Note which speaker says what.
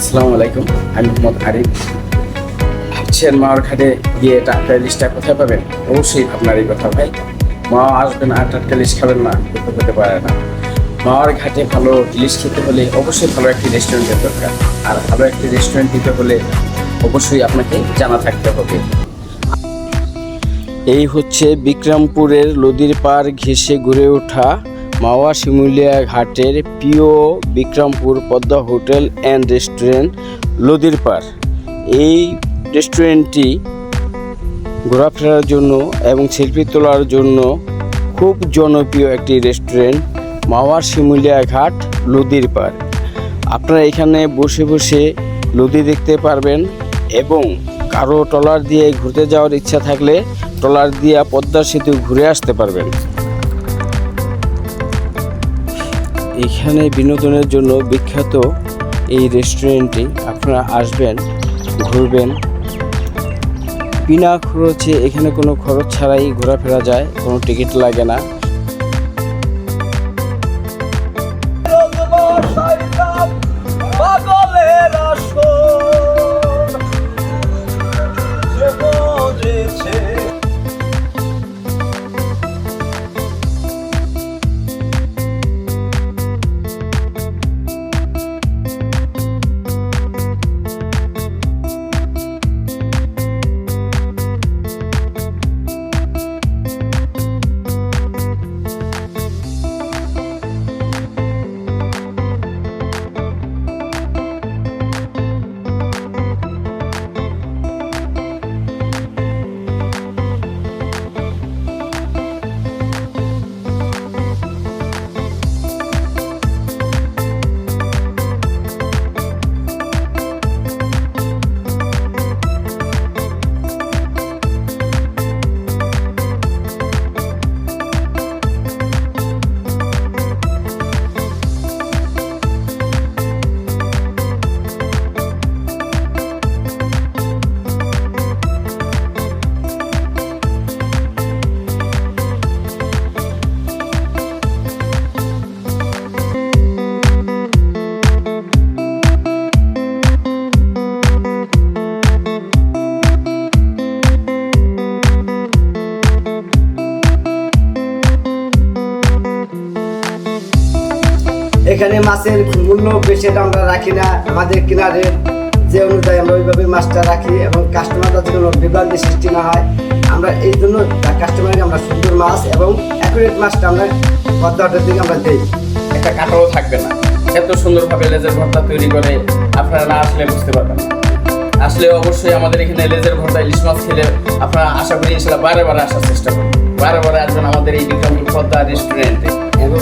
Speaker 1: আসসালামু আলাইকুম, আমি মোহাম্মদ আরিফ। ভাবছেন মাওয়ার ঘাটে গিয়ে টাটকা ইলিশটা কোথায় পাবেন? অবশ্যই আপনার এই কথা ভাই, মাওয়া আসবেন আর টাটকা ইলিশ খাবেন না, কিন্তু হতে পারে না। মাওয়ার ঘাটে ভালো ইলিশ খেতে হলে অবশ্যই ভালো একটি রেস্টুরেন্টের দরকার, আর ভালো একটি রেস্টুরেন্ট দিতে হলে অবশ্যই আপনাকে জানা থাকতে হবে। এই হচ্ছে বিক্রমপুরের নদীর পাড় ঘেঁষে গড়ে ওঠা মাওয়া শিমুলিয়া ঘাটের প্রিয় Bikrampur Padma hotel and restaurant নদীর পাড়। এই রেস্টুরেন্টটি ঘোরাফেরার জন্য এবং সেলফি তোলার জন্য খুব জনপ্রিয় একটি রেস্টুরেন্ট, মাওয়া শিমুলিয়া ঘাট নদীর পাড়। আপনারা এখানে বসে বসে নদী দেখতে পারবেন এবং কারো ট্রলার দিয়ে ঘুরতে যাওয়ার ইচ্ছা থাকলে ট্রলার দিয়ে পদ্মা সেতু ঘুরে আসতে পারবেন। এখানে বিনোদনের জন্য বিখ্যাত এই রেস্টুরেন্টটি। আপনারা আসবেন, ঘুরবেন বিনা খরচে। এখানে কোনো খরচ ছাড়াই ঘোরাফেরা যায়, কোনো টিকিট লাগে না।
Speaker 2: এখানে মাছের মূল্য বেশি এটা আমরা রাখি না, আমাদের কিনারে যে অনুযায়ী আমরা ওইভাবে মাছটা রাখি এবং কাস্টমারদের কোনো বিভ্রান্তি সৃষ্টি না হয়। আমরা এই জন্য কাস্টমারকে আমরা সুন্দর মাছ এবং অ্যাকুরেট মাছটা আমরা পদ্মাটার দিকে আমরা দিই।
Speaker 1: একটা কাটাও থাকবে না, এত সুন্দরভাবে লেজের ভর্তা তৈরি করে। আপনারা না আসলে বুঝতে পারবেন না। আসলে অবশ্যই আমাদের এখানে লেজের ভর্তা ইলিশ মাছ খেলে আপনারা আশা করি ইনশাআল্লাহ বারে বারে আসার চেষ্টা করবেন, বারে বারে আসবেন আমাদের এই বিক্রমপুর পদ্মা রেস্টুরেন্টে। এবং